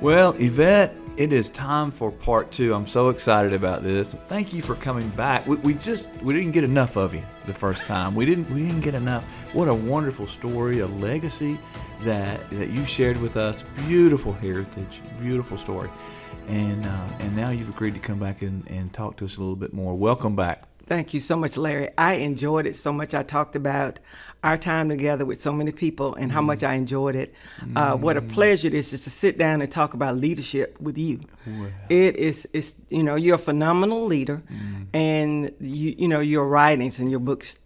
Well, Yvette, it is time for part 2. I'm so excited about this. Thank you for coming back. We didn't get enough of you the first time. We didn't get enough. What a wonderful story, a legacy that you shared with us. Beautiful heritage, beautiful story. And now you've agreed to come back and talk to us a little bit more. Welcome back. Thank you so much, Larry. I enjoyed it so much. I talked about our time together with so many people and how much I enjoyed it. What a pleasure it is just to sit down and talk about leadership with you. Wow. It's you're a phenomenal leader, and your writings and your books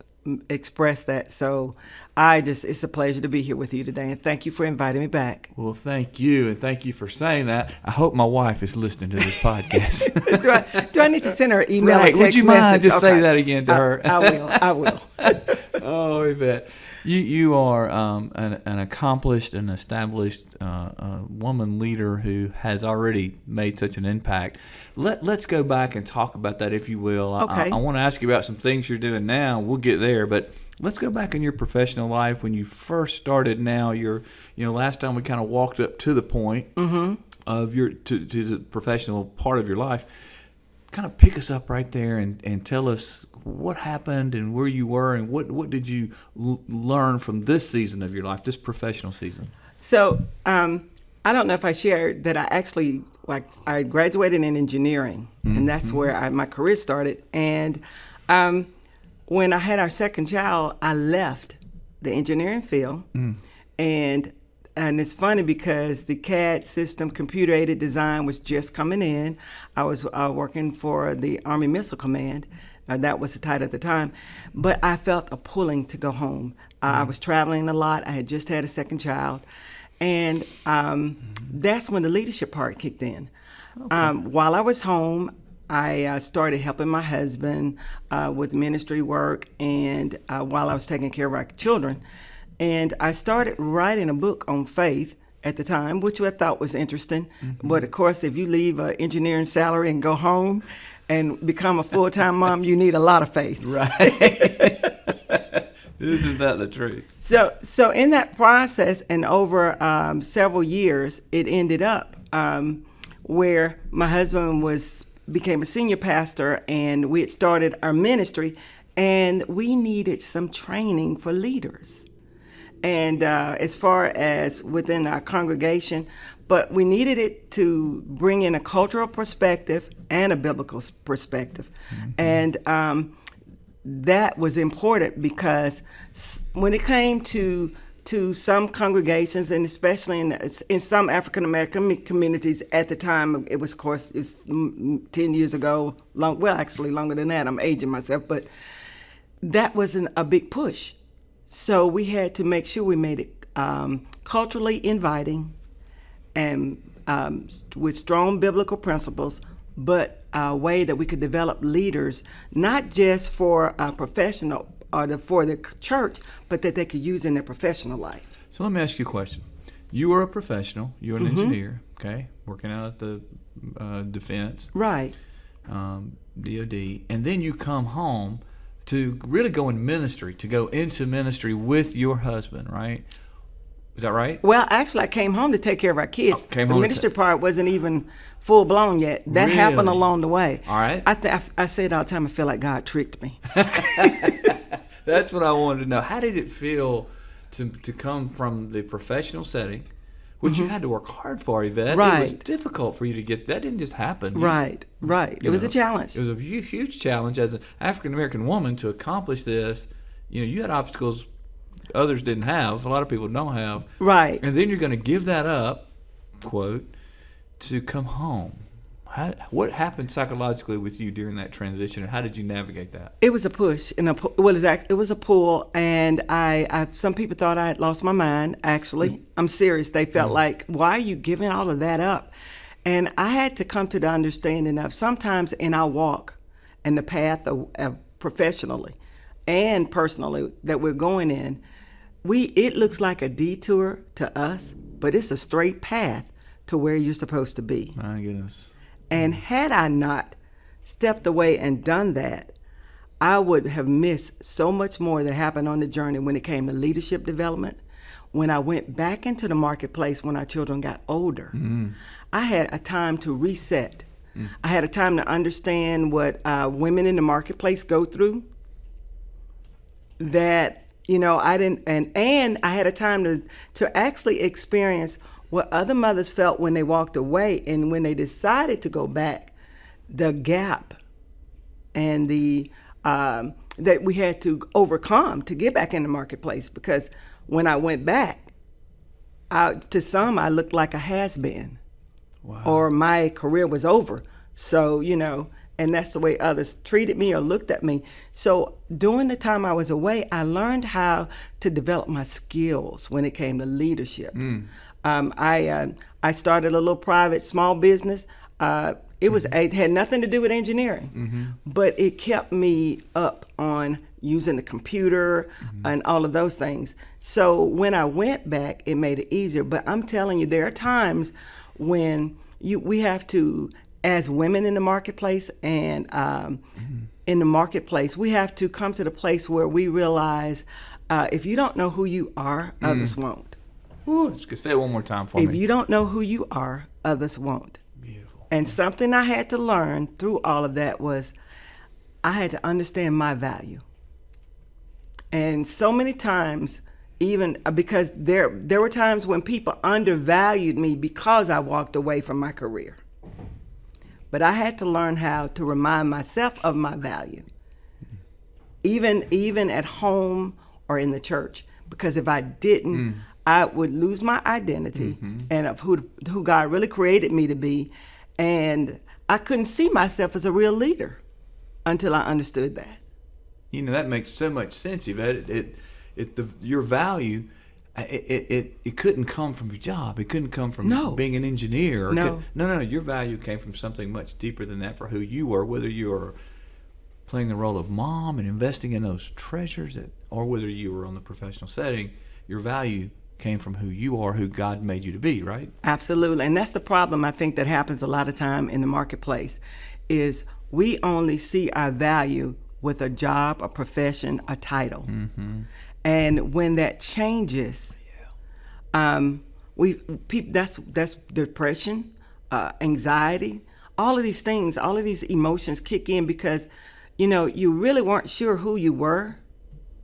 express that. So it's a pleasure to be here with you today, and thank you for inviting me back. Well, thank you, and thank you for saying that. I hope my wife is listening to this podcast. do I need to send her an email or text would you mind message? just say that again to her? I will. Oh, Yvette, you are an accomplished and established woman leader who has already made such an impact. Let's go back and talk about that, if you will. Okay. I want to ask you about some things you're doing now. We'll get there, but let's go back in your professional life when you first started. Now, last time we kind of walked up to the point of to the professional part of your life. Kind of pick us up right there and tell us what happened and where you were and what did you learn from this season of your life, this professional season. So I don't know if I shared that I graduated in engineering, and that's where my career started. And when I had our second child, I left the engineering field, and it's funny because the CAD system, computer-aided design, was just coming in. I was working for the Army Missile Command. That was the title at the time. But I felt a pulling to go home. I was traveling a lot. I had just had a second child. And that's when the leadership part kicked in. Okay. While I was home, I started helping my husband with ministry work, and while I was taking care of our children. And I started writing a book on faith at the time, which I thought was interesting. But of course, if you leave an engineering salary and go home and become a full-time mom, you need a lot of faith. Right. Isn't that the truth? So in that process and over several years, it ended up where my husband became a senior pastor, and we had started our ministry, and we needed some training for leaders. And as far as within our congregation, but we needed it to bring in a cultural perspective and a biblical perspective. And that was important because when it came to some congregations, and especially in some African American communities at the time, it was 10 years ago, actually longer than that. I'm aging myself, but that wasn't a big push. So we had to make sure we made it culturally inviting and with strong biblical principles, but a way that we could develop leaders, not just for a professional or for the church, but that they could use in their professional life. So let me ask you a question. You were a professional. You were an engineer, okay, working out at the defense. Right. DOD. And then you come home to really go into ministry with your husband, right? Is that right? Well, actually, I came home to take care of our kids. The ministry part wasn't even full blown yet. That happened along the way. All right. I say it all the time. I feel like God tricked me. That's what I wanted to know. How did it feel to come from the professional setting, which you had to work hard for, Yvette? Right. It was difficult for you to get. That didn't just happen. Right. It was a challenge. It was a huge challenge as an African American woman to accomplish this. You had obstacles others didn't have. A lot of people don't have. Right. And then you're going to give that up, quote, to come home. What happened psychologically with you during that transition, and how did you navigate that? It was a push, and it was a pull, and I some people thought I had lost my mind. Actually, I'm serious. They felt like, why are you giving all of that up? And I had to come to the understanding of sometimes in our walk and the path of professionally and personally that we're going in, it looks like a detour to us, but it's a straight path to where you're supposed to be. My goodness. And had I not stepped away and done that, I would have missed so much more that happened on the journey when it came to leadership development. When I went back into the marketplace when our children got older, I had a time to reset. I had a time to understand what women in the marketplace go through. That, I didn't, and I had a time to actually experience what other mothers felt when they walked away, and when they decided to go back, the gap and the that we had to overcome to get back in the marketplace. Because when I went back, to some I looked like a has-been. Wow. Or my career was over. So, and that's the way others treated me or looked at me. So during the time I was away, I learned how to develop my skills when it came to leadership. I started a little private small business. It had nothing to do with engineering, but it kept me up on using the computer and all of those things. So when I went back, it made it easier. But I'm telling you, there are times when we have to, as women in the marketplace and in the marketplace, we have to come to the place where we realize if you don't know who you are, others won't. Just say it one more time for me. If you don't know who you are, others won't. Beautiful. And something I had to learn through all of that was I had to understand my value. And so many times, even because there were times when people undervalued me because I walked away from my career. But I had to learn how to remind myself of my value, even at home or in the church. Because if I didn't, I would lose my identity and of who God really created me to be. And I couldn't see myself as a real leader until I understood that. That makes so much sense, Yvette. Your value, it couldn't come from your job. It couldn't come from being an engineer. No. Your value came from something much deeper than that for who you were, whether you were playing the role of mom and investing in those treasures, or whether you were on the professional setting. Your value came from who you are, who God made you to be, right? Absolutely. And that's the problem I think that happens a lot of time in the marketplace is we only see our value with a job, a profession, a title. And when that changes, that's depression, anxiety, all of these things, all of these emotions kick in because, you really weren't sure who you were.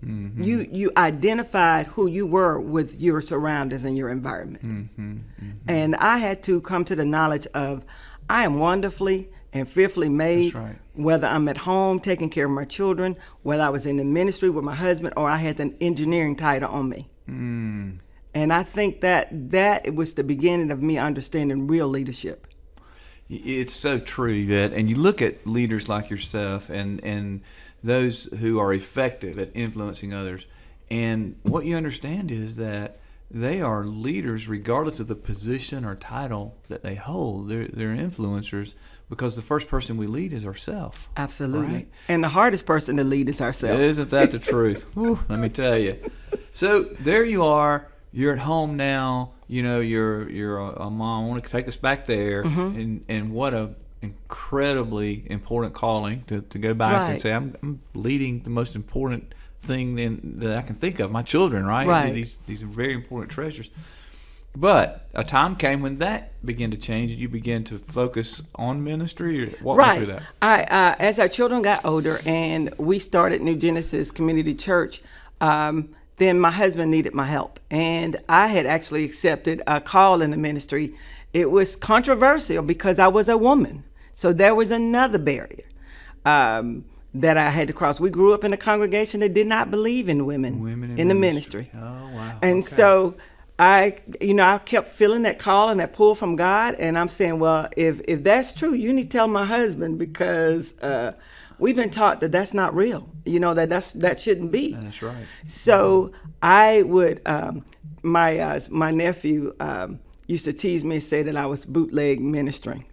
You identified who you were with your surroundings and your environment. And I had to come to the knowledge of I am wonderfully and fearfully made. That's right. Whether I'm at home taking care of my children, whether I was in the ministry with my husband, or I had an engineering title on me. And I think that it was the beginning of me understanding real leadership. It's so true, Yvette. And you look at leaders like yourself and those who are effective at influencing others, and what you understand is that they are leaders regardless of the position or title that they hold. They're influencers because the first person we lead is ourselves. Absolutely. Right? And the hardest person to lead is ourselves. Isn't that the truth? Whew, let me tell you. So there you are. You're at home now. You're a mom. I want to take us back there, and what a incredibly important calling to go back and say I'm leading the most important thing that I can think of, my children, right? These are very important treasures. But a time came when that began to change, and you began to focus on ministry. Or walk me through that. As our children got older and we started New Genesis Community Church, then my husband needed my help, and I had actually accepted a call in the ministry. It was controversial because I was a woman, so there was another barrier that I had to cross. We grew up in a congregation that did not believe in women in the ministry. Oh, wow. And so I kept feeling that call and that pull from God, and I'm saying, well, if that's true, you need to tell my husband because we've been taught that that's not real. That shouldn't be. That's right. So I would, my nephew used to tease me and say that I was bootleg ministering.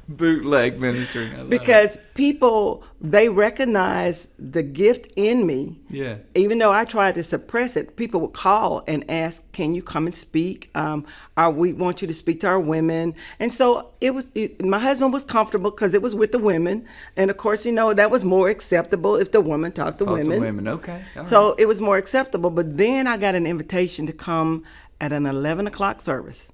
Bootleg ministering. Because people, they recognize the gift in me. Yeah. Even though I tried to suppress it, people would call and ask, can you come and speak? We want you to speak to our women. And so my husband was comfortable because it was with the women. And of course, that was more acceptable if the woman talked to women. Okay. All so right. it was more acceptable. But then I got an invitation to come at an 11 o'clock service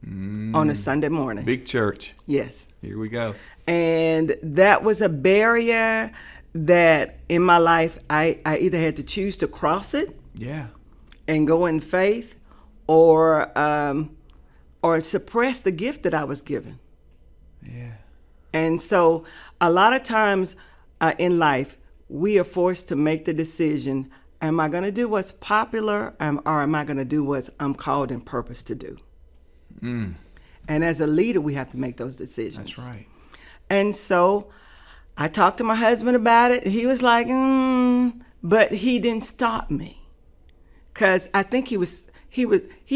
on a Sunday morning. Big church. Yes. Here we go. And that was a barrier that in my life, I either had to choose to cross it Yeah. and go in faith, or suppress the gift that I was given. Yeah. And so a lot of times in life, we are forced to make the decision, am I going to do what's popular, or am I going to do what I'm called and purposed to do? And as a leader, we have to make those decisions. That's right. And so I talked to my husband about it. He was like, but he didn't stop me, because I think he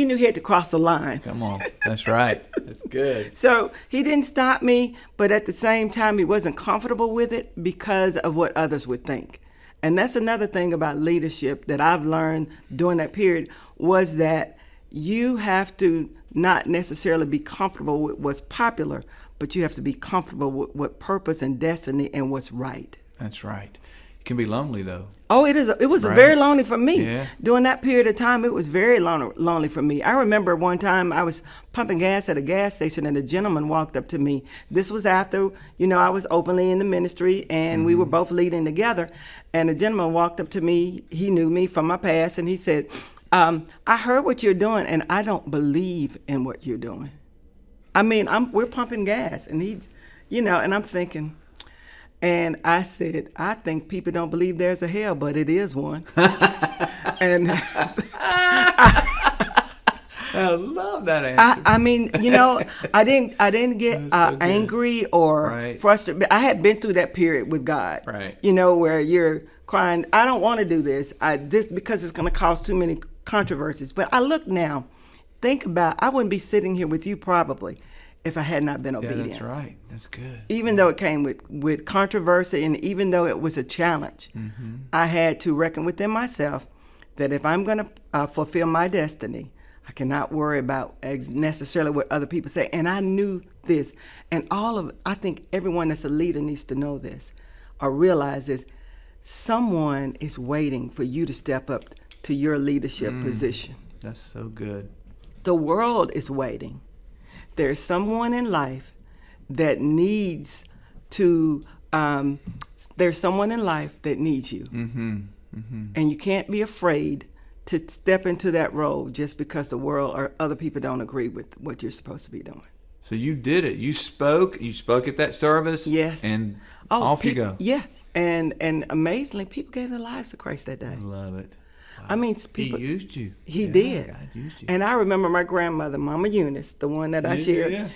knew he had to cross the line. Come on. That's right. That's good. So he didn't stop me, but at the same time, he wasn't comfortable with it because of what others would think. And that's another thing about leadership that I've learned during that period, was that you have to not necessarily be comfortable with what's popular, but you have to be comfortable with what purpose and destiny and what's right. That's right. It can be lonely, though. Oh, it was Right. very lonely for me. Yeah. During that period of time, it was very lonely for me. I remember one time I was pumping gas at a gas station, and a gentleman walked up to me. This was after, I was openly in the ministry, and we were both leading together. And a gentleman walked up to me. He knew me from my past, and he said, I heard what you're doing, and I don't believe in what you're doing. I mean, we're pumping gas, and and I'm thinking. And I said, I think people don't believe there's a hell, but it is one. And I love that answer. I mean, I didn't get so angry or Right. frustrated. I had been through that period with God. Right. Where you're crying, I don't want to do this. This because it's going to cause too many controversies. But I look now, think about, I wouldn't be sitting here with you probably if I had not been Yeah, obedient. that's right. That's good. Even though it came with controversy, and even though it was a challenge, I had to reckon within myself that if I'm going to fulfill my destiny, I cannot worry about necessarily what other people say. And I knew this. And I think everyone that's a leader needs to know this or realize this. Someone is waiting for you to step up to your leadership position. That's so good. The world is waiting. There's someone in life that needs to, there's someone in life that needs you. And you can't be afraid to step into that role just because the world or other people don't agree with what you're supposed to be doing. So you did it. You spoke at that service. Yes. And off you go. Yes. And amazingly, people gave their lives to Christ that day. I love it. Wow. I mean, people. He used you. He Yeah, did. God used you. And I remember my grandmother, Mama Eunice, the one that I shared. Yeah.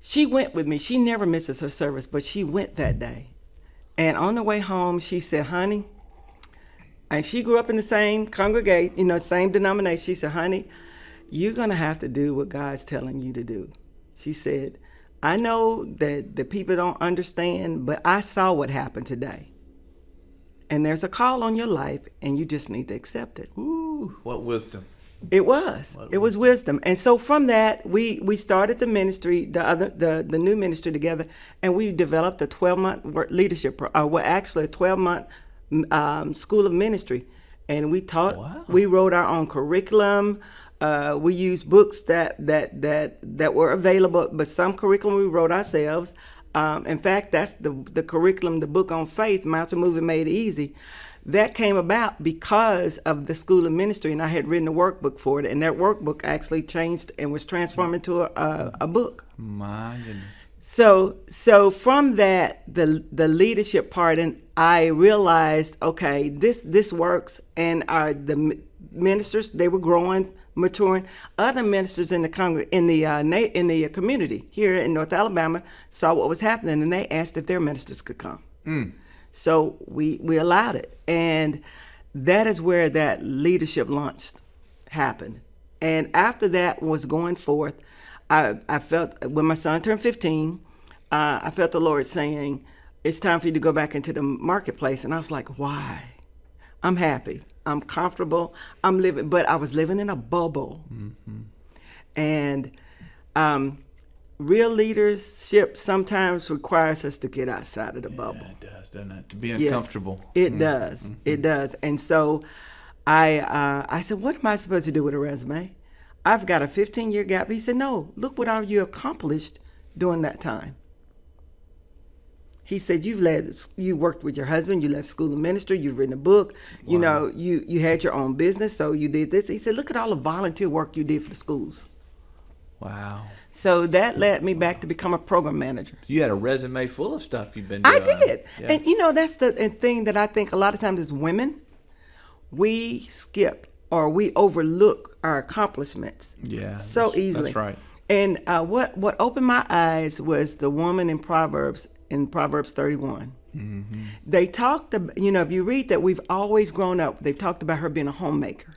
She went with me. She never misses her service, but she went that day. And on the way home, she said, honey, and she grew up in the same congregation, same denomination. She said, honey, you're going to have to do what God's telling you to do. She said, I know that the people don't understand, but I saw what happened today. And there's a call on your life, and you just need to accept it. Ooh, what wisdom. It was. It was wisdom. And so from that, we started the ministry, the new ministry together, and we developed a 12-month leadership, a 12-month school of ministry. And we taught, Wow. we wrote our own curriculum. We used books that were available, but some curriculum we wrote ourselves. In fact, that's the curriculum, the book on faith, Mountain Moving Made Easy. That came about because of the School of Ministry, and I had written a workbook for it, and that workbook actually changed and was transformed into a book. My goodness. So from that, the leadership part, and I realized, okay, this works, and the ministers, they were growing, maturing. Other ministers in the community here in North Alabama saw what was happening, and they asked if their ministers could come. So we allowed it, and that is where that leadership launch happened. And after that was going forth, I felt when my son turned 15, I felt the Lord saying, it's time for you to go back into the marketplace. And I was like, why? I'm happy. I'm comfortable. I'm living, but I was living in a bubble. And real leadership sometimes requires us to get outside of the bubble. Yeah, it does, doesn't it? To be uncomfortable. Yes, it does. It does. And so I said, what am I supposed to do with a resume? I've got a 15-year gap. He said, no, look what all you accomplished during that time. He said, you worked with your husband, you led school of ministry, you've written a book, you know, you had your own business, so you did this. He said, look at all the volunteer work you did for the schools. Wow. So that led me back to become a program manager. You had a resume full of stuff you've been doing. I did. Yeah. And, you know, that's the thing that I think a lot of times as women, we skip or we overlook our accomplishments so easily. That's right. And what opened my eyes was the woman in Proverbs 31. Mm-hmm. They talked about, you know, if you read that, we've always grown up, they've talked about her being a homemaker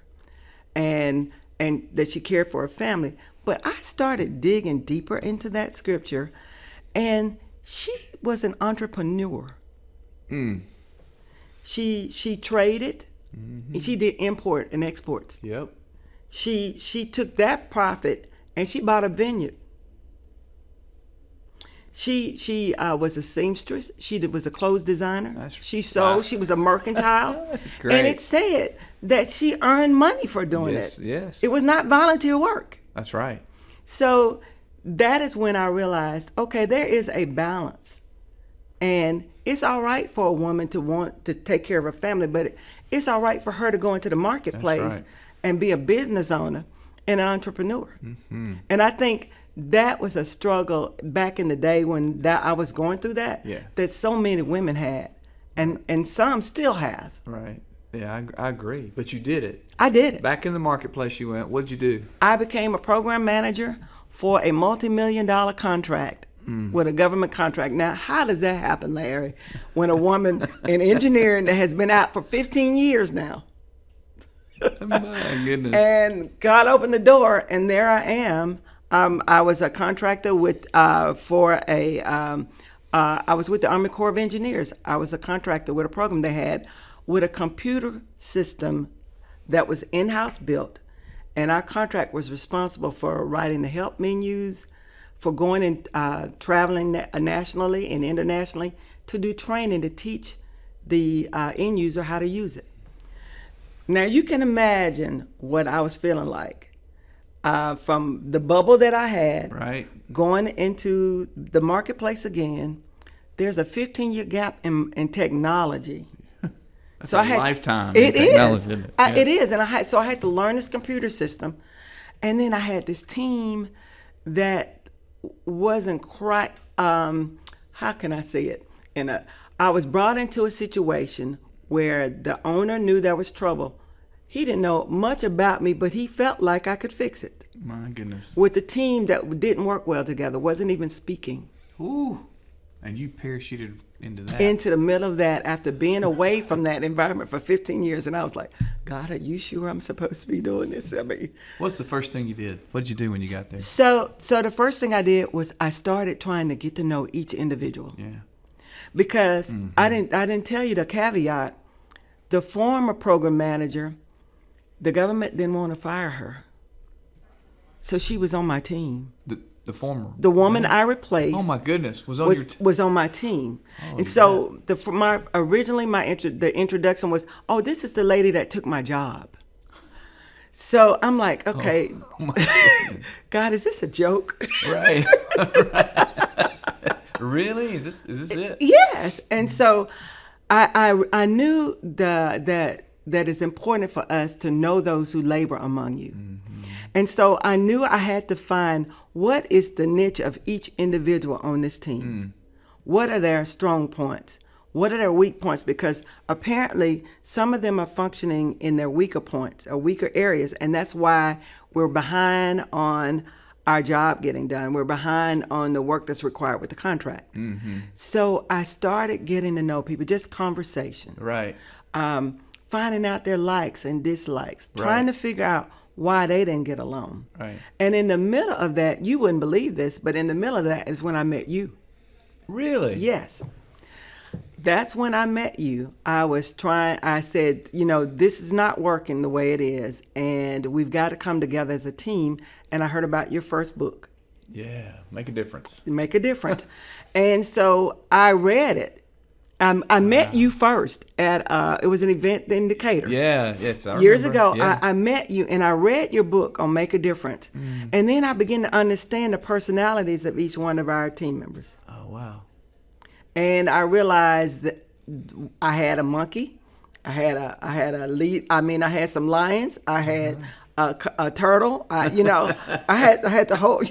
and that she cared for her family. But I started digging deeper into that scripture, and she was an entrepreneur. Mm. She traded, and she did import and exports. Yep. She took that profit and she bought a vineyard. She was a seamstress. She was a clothes designer. She sewed. Wow. She was a mercantile. That's great. And it said that she earned money for doing it. Yes. It was not volunteer work. That's right. So that is when I realized, okay, there is a balance. And it's all right for a woman to want to take care of her family, but it's all right for her to go into the marketplace and be a business owner and an entrepreneur. Mm-hmm. And I think that was a struggle back in the day when I was going through that so many women had, and some still have. Right. Yeah, I agree. But you did it. I did it. Back in the marketplace you went. What did you do? I became a program manager for a multi-million-dollar contract with a government contract. Now, how does that happen, Larry, when a woman in engineering that has been out for 15 years now? My goodness. And God opened the door, and there I am. I was a contractor I was with the Army Corps of Engineers. I was a contractor with a program they had with a computer system that was in-house built. And our contract was responsible for writing the help menus, for going and traveling nationally and internationally to do training to teach the end user how to use it. Now you can imagine what I was feeling like from the bubble that I had, going into the marketplace again. There's a 15-year gap in technology. That's a lifetime. It is. Isn't it? Yeah. It is, and I had to learn this computer system, and then I had this team that wasn't quite. How can I say it? I was brought into a situation where the owner knew there was trouble. He didn't know much about me, but he felt like I could fix it. My goodness. With the team that didn't work well together, wasn't even speaking. Ooh. And you parachuted into that. Into the middle of that after being away from that environment for 15 years. And I was like, God, are you sure I'm supposed to be doing this? I mean, what's the first thing you did? What did you do when you got there? So the first thing I did was I started trying to get to know each individual. Yeah. Because I didn't tell you the caveat. The former program manager, the government didn't want to fire her. So she was on my team. The former, the woman I replaced. Oh my goodness, was on your was on my team, and so the introduction was, oh, this is the lady that took my job. So I'm like, okay, God, is this a joke? Right. Really? Is this it? Yes, and so I knew that it's important for us to know those who labor among you. Mm-hmm. And so I knew I had to find what is the niche of each individual on this team. What are their strong points? What are their weak points? Because apparently some of them are functioning in their weaker points or weaker areas, and that's why we're behind on our job getting done. We're behind on the work that's required with the contract. Mm-hmm. So I started getting to know people, just conversation. Right. Finding out their likes and dislikes, trying to figure out why they didn't get along. Right. And in the middle of that, you wouldn't believe this, but in the middle of that is when I met you. Really? Yes. That's when I met you. I said, this is not working the way it is, and we've got to come together as a team. And I heard about your first book. Yeah, Make a Difference. Make a Difference. And so I read it, I met you first at it was an event in Decatur. Yeah, yes, I Years remember. ago. Yeah. I met you and I read your book on Make a Difference, and then I began to understand the personalities of each one of our team members. Oh, wow. And I realized that I had a monkey, I had a lead. I mean, I had some lions. I had a turtle. I had the whole.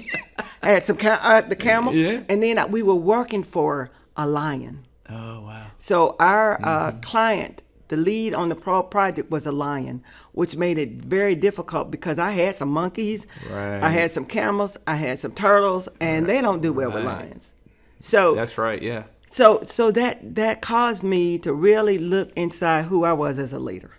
I had some the camel, Yeah. and then we were working for a lion. Oh, wow. So our client, the lead on the project, was a lion, which made it very difficult because I had some monkeys, Right. I had some camels, I had some turtles, and they don't do well with lions. So That's right, yeah. so that caused me to really look inside who I was as a leader.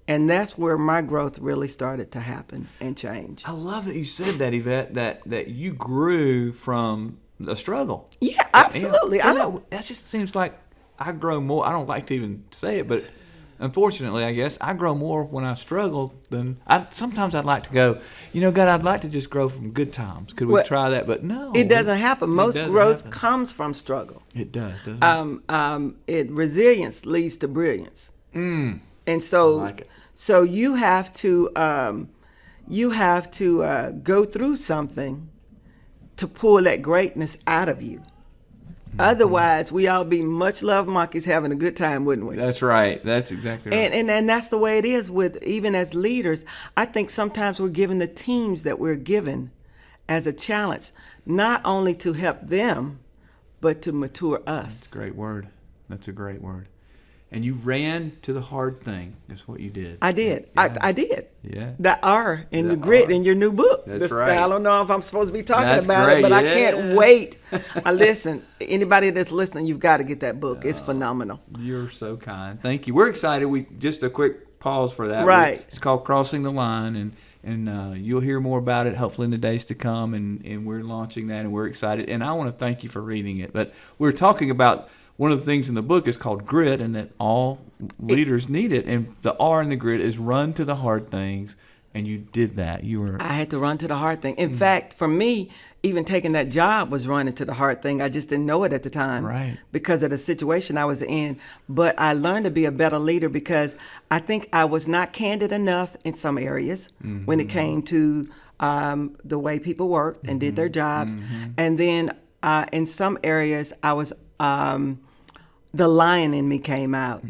And that's where my growth really started to happen and change. I love that you said that, Yvette, that you grew from a struggle. Yeah, absolutely. I know. That just seems like I grow more. I don't like to even say it, but unfortunately, I guess I grow more when I struggle than sometimes I'd like to go, God, I'd like to just grow from good times. Could we try that? But no. It doesn't happen. Most growth happen. comes from struggle. It does, doesn't it? Resilience leads to brilliance. And so, I like it. so you have to go through something to pull that greatness out of you. Otherwise, we all be much loved monkeys having a good time, wouldn't we? That's right. That's exactly right. And that's the way it is with even as leaders. I think sometimes we're given the teams that we're given as a challenge, not only to help them, but to mature us. Great word. That's a great word. And you ran to the hard thing. That's what you did. I did. Yeah. I did. Yeah. The R in the The grit R. in your new book. That's right. I don't know if I'm supposed to be talking That's about great, it, but I yeah. can't wait. Listen, anybody that's listening, you've got to get that book. It's phenomenal. You're so kind. Thank you. We're excited. We just a quick pause for that. Right. It's called Crossing the Line, and you'll hear more about it hopefully in the days to come. And we're launching that, and we're excited. And I want to thank you for reading it. But we're talking about one of the things in the book is called grit, and that all leaders need it. And the R in the grit is run to the hard things. And you did that. I had to run to the hard thing. In fact, for me, even taking that job was running to the hard thing. I just didn't know it at the time, Right. because of the situation I was in. But I learned to be a better leader because I think I was not candid enough in some areas when it came to the way people worked and did their jobs. And then in some areas, I was the lion in me came out,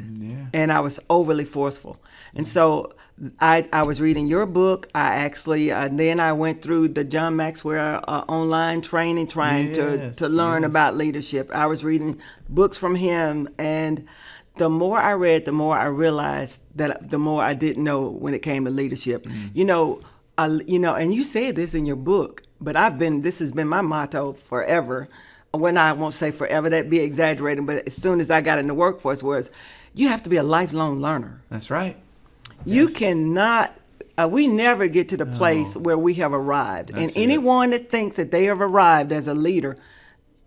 and I was overly forceful. And so I was reading your book. I actually then I went through the John Maxwell online training, trying to learn about leadership. I was reading books from him, and the more I read, the more I realized that the more I didn't know when it came to leadership. And you said this in your book, but this has been my motto forever. When I won't say forever, that'd be exaggerating, but as soon as I got in the workforce was, you have to be a lifelong learner. That's right. You cannot, we never get to the place where we have arrived. And anyone that thinks that they have arrived as a leader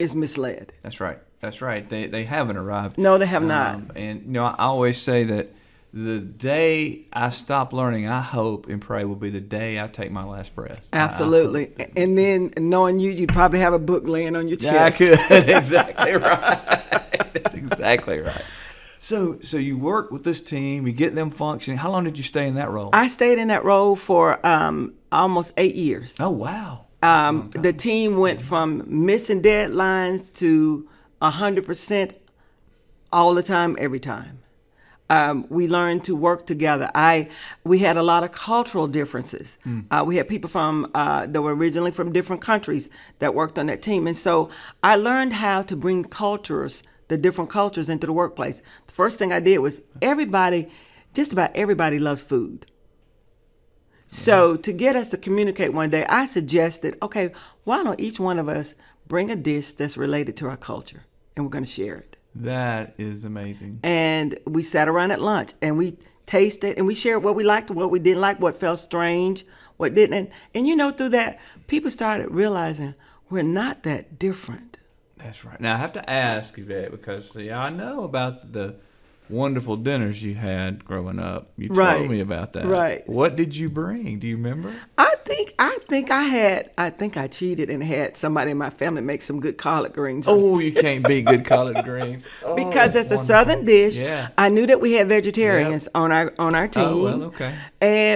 is misled. That's right. That's right. They haven't arrived. No, they have not. And I always say that the day I stop learning, I hope and pray will be the day I take my last breath. Absolutely. And then knowing you'd probably have a book laying on your chest. Yeah, I could. Exactly right. That's exactly right. So you work with this team, you get them functioning. How long did you stay in that role? I stayed in that role for almost 8 years. Oh, wow. The team went from missing deadlines to 100% all the time, every time. We learned to work together. We had a lot of cultural differences. We had people that were originally from different countries that worked on that team. And so I learned how to bring the different cultures into the workplace. The first thing I did was just about everybody loves food. So to get us to communicate one day, I suggested, okay, why don't each one of us bring a dish that's related to our culture, and we're going to share it. That is amazing. And we sat around at lunch, and we tasted, and we shared what we liked, what we didn't like, what felt strange, what didn't. And through that, people started realizing we're not that different. That's right. Now, I have to ask, Yvette, because I know about the wonderful dinners you had growing up. You told Right. me about that. Right. What did you bring? Do you remember? I think I cheated and had somebody in my family make some good collard greens. Oh, you can't beat good collard greens. Oh, Because that's it's a wonderful. Southern dish. Yeah. I knew that we had vegetarians on our team. Oh, well, okay.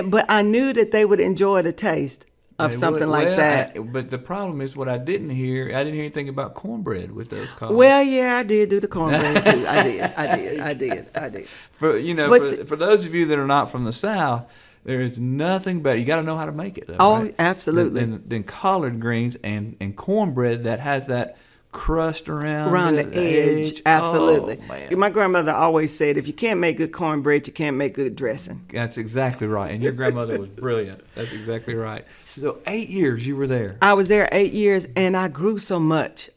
But I knew that they would enjoy the taste of They something would- like well, that. But the problem is what I didn't hear anything about cornbread with those collards. Well, yeah, I did do the cornbread too. I did. For But for those of you that are not from the South, there is nothing better. You got to know how to make it, though. Oh, right? absolutely. Than collard greens and cornbread that has that crust Around it, the edge. Absolutely. Oh, man. My grandmother always said, if you can't make good cornbread, you can't make good dressing. That's exactly right. And your grandmother was brilliant. That's exactly right. So 8 years you were there. I was there 8 years, and I grew so much,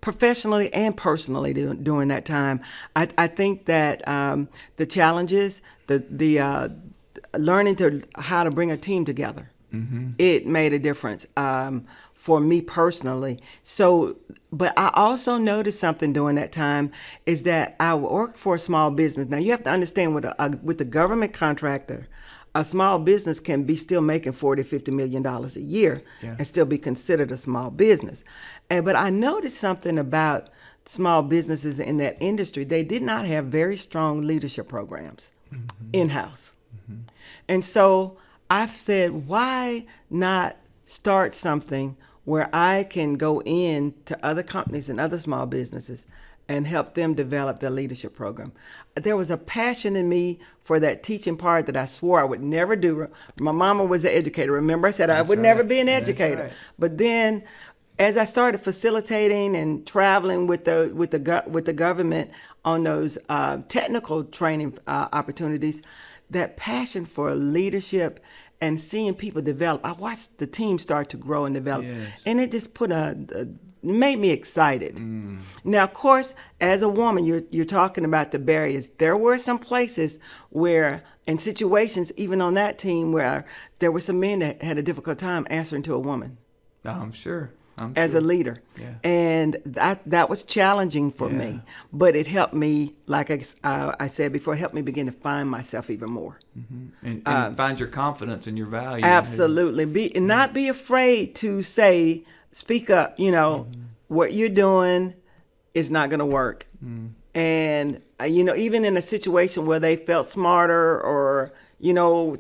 professionally and personally during that time. I think that the challenges, the learning how to bring a team together, it made a difference for me personally. So, but I also noticed something during that time is that I worked for a small business. Now you have to understand with the government contractor, a small business can be still making $40-50 million a year and still be considered a small business. But I noticed something about small businesses in that industry. They did not have very strong leadership programs in-house. And so I've said, why not start something where I can go in to other companies and other small businesses and help them develop their leadership program. There was a passion in me for that teaching part that I swore I would never do. My mama was an educator. Remember, I said I would never be an educator. Right. But then, as I started facilitating and traveling with the government on those technical training opportunities, that passion for leadership and seeing people develop, I watched the team start to grow and develop, and it just made me excited. Now, of course, as a woman, you're talking about the barriers. There were some places where, and situations, even on that team, where there were some men that had a difficult time answering to a woman I'm sure. as a leader. Yeah. And that was challenging for me, but it helped me, like I said before, it helped me begin to find myself even more. And find your confidence and your value. Absolutely. Not be afraid to speak up, what you're doing is not going to work. And, even in a situation where they felt smarter or,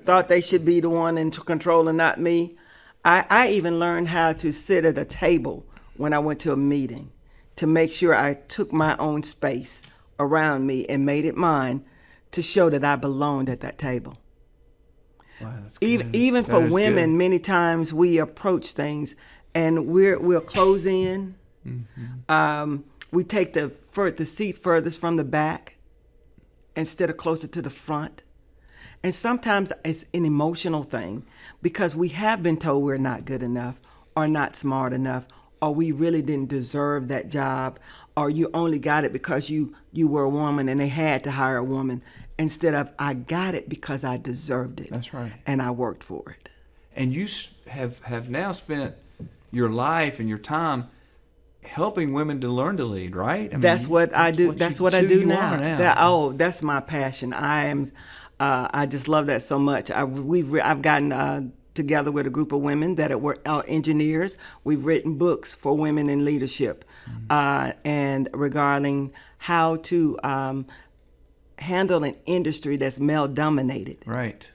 thought they should be the one in control and not me, I even learned how to sit at a table when I went to a meeting to make sure I took my own space around me and made it mine to show that I belonged at that table. Wow, that's good. Even for That is women, good. many times we approach things and we'll close in. We take the seat furthest from the back instead of closer to the front. And sometimes it's an emotional thing because we have been told we're not good enough or not smart enough, or we really didn't deserve that job, or you only got it because you were a woman and they had to hire a woman, instead of I got it because I deserved it. That's right. And I worked for it. And you have now spent your life and your time helping women to learn to lead, right? I mean, That's what I do. That's what I who do you now. are now. That's my passion. I just love that so much. I've gotten together with a group of women that are engineers. We've written books for women in leadership, and regarding how to handle an industry that's male dominated, Right.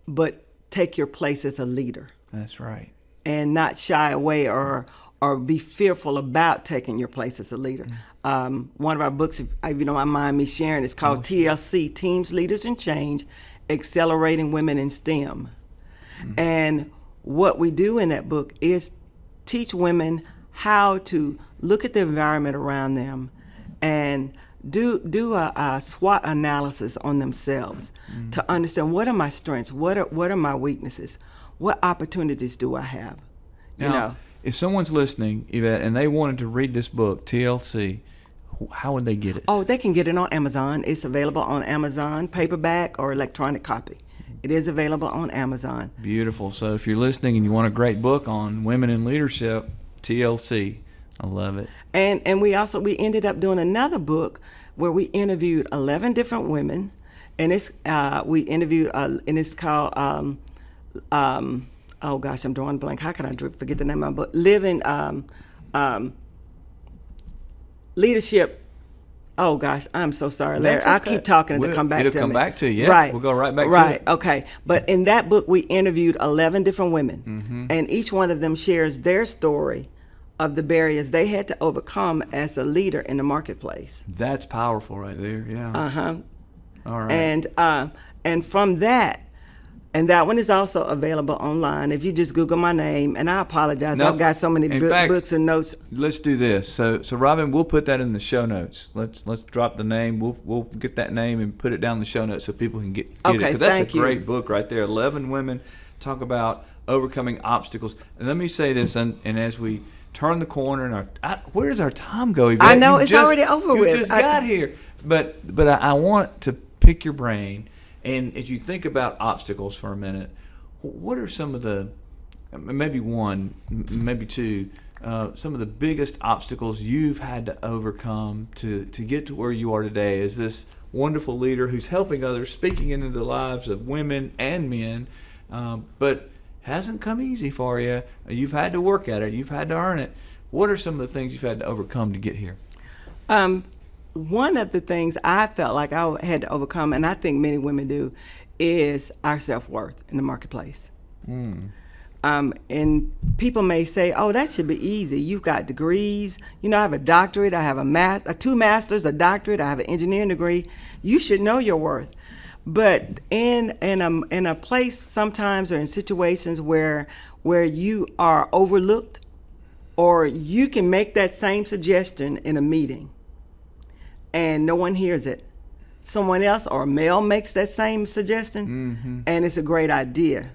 but take your place as a leader That's right. and not shy away or be fearful about taking your place as a leader. One of our books, if you don't mind me sharing, it's called TLC, Teams, Leaders, and Change, Accelerating Women in STEM. And what we do in that book is teach women how to look at the environment around them and do a SWOT analysis on themselves to understand, what are my strengths, what are my weaknesses, what opportunities do I have, Now, if someone's listening, Yvette, and they wanted to read this book, TLC, how would they get it? Oh, they can get it on Amazon. It's available on Amazon, paperback or electronic copy. It is available on Amazon. Beautiful. So if you're listening and you want a great book on women in leadership, TLC, I love it. And we ended up doing another book where we interviewed 11 different women, and it's we interviewed and it's called oh gosh, I'm drawing a blank. How can I forget the name of my book? Living Leadership. Oh gosh, I'm so sorry, Larry. That's I'll okay. keep talking and it'll come back to me. It'll come back to you. Yeah. Right. We'll go right back to it. Right. Okay. But in that book, we interviewed 11 different women, and each one of them shares their story of the barriers they had to overcome as a leader in the marketplace. That's powerful right there. Yeah. Uh-huh. All right. And from that, and that one is also available online. If you just Google my name, and I apologize, Nope. I've got so many books and notes. Let's do this. So Robin, we'll put that in the show notes. Let's drop the name. We'll get that name and put it down in the show notes so people can get it. Okay, 'Cause that's thank a you. great book right there. 11 women talk about overcoming obstacles. And let me say this, and as we turn the corner, and where does our time go, Yvette? I know, You it's already over with. You just got here. But I want to pick your brain, and as you think about obstacles for a minute, what are some of the, maybe one, maybe two, some of the biggest obstacles you've had to overcome to get to where you are today as this wonderful leader who's helping others, speaking into the lives of women and men, but hasn't come easy for you. You've had to work at it. You've had to earn it. What are some of the things you've had to overcome to get here? One of the things I felt like I had to overcome, and I think many women do, is our self-worth in the marketplace. And people may say, oh, that should be easy. You've got degrees. You know, I have a doctorate. I have two masters, a doctorate. I have an engineering degree. You should know your worth. But in a place sometimes, or in situations where you are overlooked, or you can make that same suggestion in a meeting and no one hears it. Someone else or a male makes that same suggestion, and it's a great idea.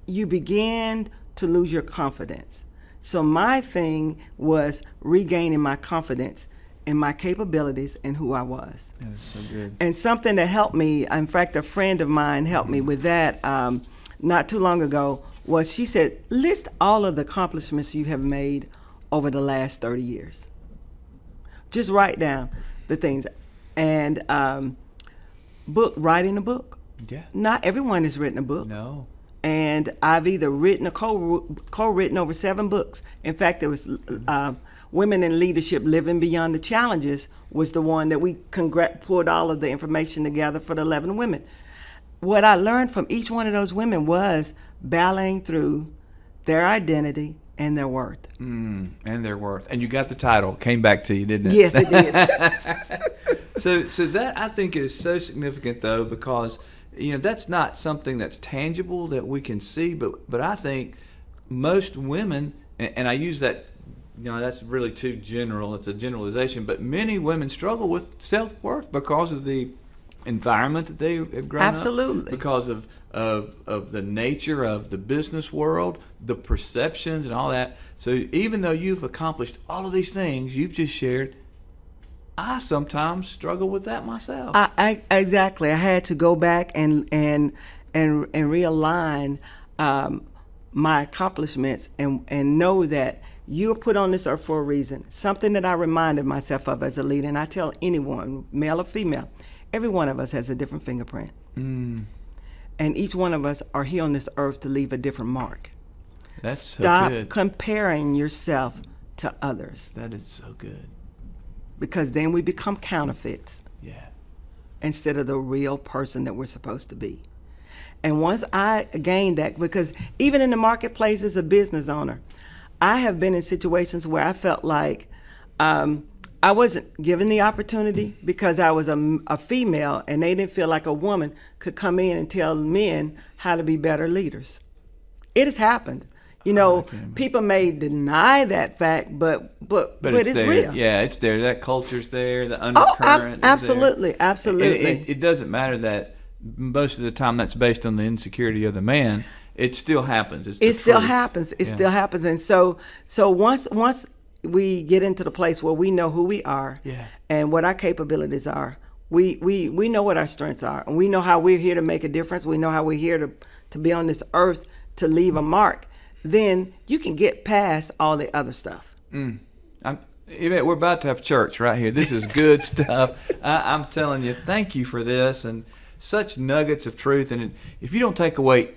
You begin to lose your confidence. So my thing was regaining my confidence in my capabilities and who I was. That is so good. And something that helped me, in fact, a friend of mine helped me with that not too long ago, was she said, list all of the accomplishments you have made over the last 30 years. Just write down the things. And writing a book. Yeah. Not everyone has written a book. No. And I've either written or co-written over 7 books. In fact, there was Women in Leadership Living Beyond the Challenges was the one that we pulled all of the information together for the 11 women. What I learned from each one of those women was battling through their identity and their worth. And their worth. And you got the title. Came back to you, didn't it? Yes, it did. So that I think is so significant, though, because that's not something that's tangible that we can see, but I think most women, and I use that, that's really too general. It's a generalization, but many women struggle with self-worth because of the environment that they have grown Absolutely. up, because of the nature of the business world, the perceptions and all that. So even though you've accomplished all of these things you've just shared, I sometimes struggle with that myself. Exactly. I had to go back and realign my accomplishments and know that you're put on this earth for a reason. Something that I reminded myself of as a leader, and I tell anyone, male or female, every one of us has a different fingerprint. And each one of us are here on this earth to leave a different mark. That's so Stop good. comparing yourself to others. That is so good. Because then we become counterfeits. Yeah. Instead of the real person that we're supposed to be. And once I gained that, because even in the marketplace as a business owner, I have been in situations where I felt like I wasn't given the opportunity because I was a female, and they didn't feel like a woman could come in and tell men how to be better leaders. It has happened. People may deny that fact, but it's there. real. Yeah, it's there. That culture's there. The undercurrent. Absolutely, is there. absolutely. It doesn't matter that most of the time that's based on the insecurity of the man. It still happens. It still happens. It still happens. And so once we get into the place where we know who we are and what our capabilities are, we know what our strengths are, and we know how we're here to make a difference. We know how we're here to be on this earth to leave a mark. Then you can get past all the other stuff. Yvette, we're about to have church right here. This is good stuff. I'm telling you, thank you for this and such nuggets of truth. And if you don't take away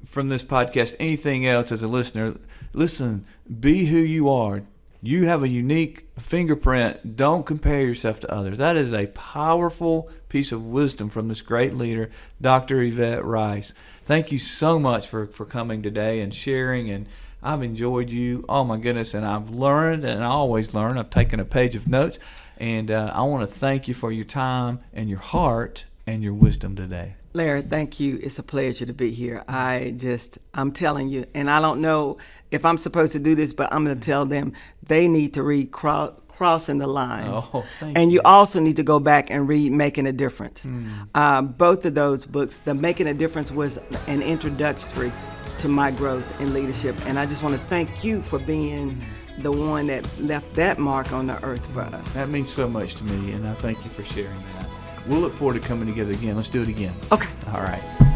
from this podcast anything else as a listener, listen, be who you are. You have a unique fingerprint. Don't compare yourself to others. That is a powerful piece of wisdom from this great leader, Dr. Yvette Rice. Thank you so much for coming today and sharing. And I've enjoyed you. Oh, my goodness. And I've learned, and I always learn. I've taken a page of notes. And I want to thank you for your time and your heart and your wisdom today. Larry, thank you. It's a pleasure to be here. I'm telling you, and I don't know if I'm supposed to do this, but I'm going to tell them they need to read Crossing the Line. Oh, thank and you. you also need to go back and read Making a Difference. Both of those books, the Making a Difference was an introductory to my growth in leadership. And I just want to thank you for being the one that left that mark on the earth for us. That means so much to me, and I thank you for sharing that. We'll look forward to coming together again. Let's do it again. Okay. All right.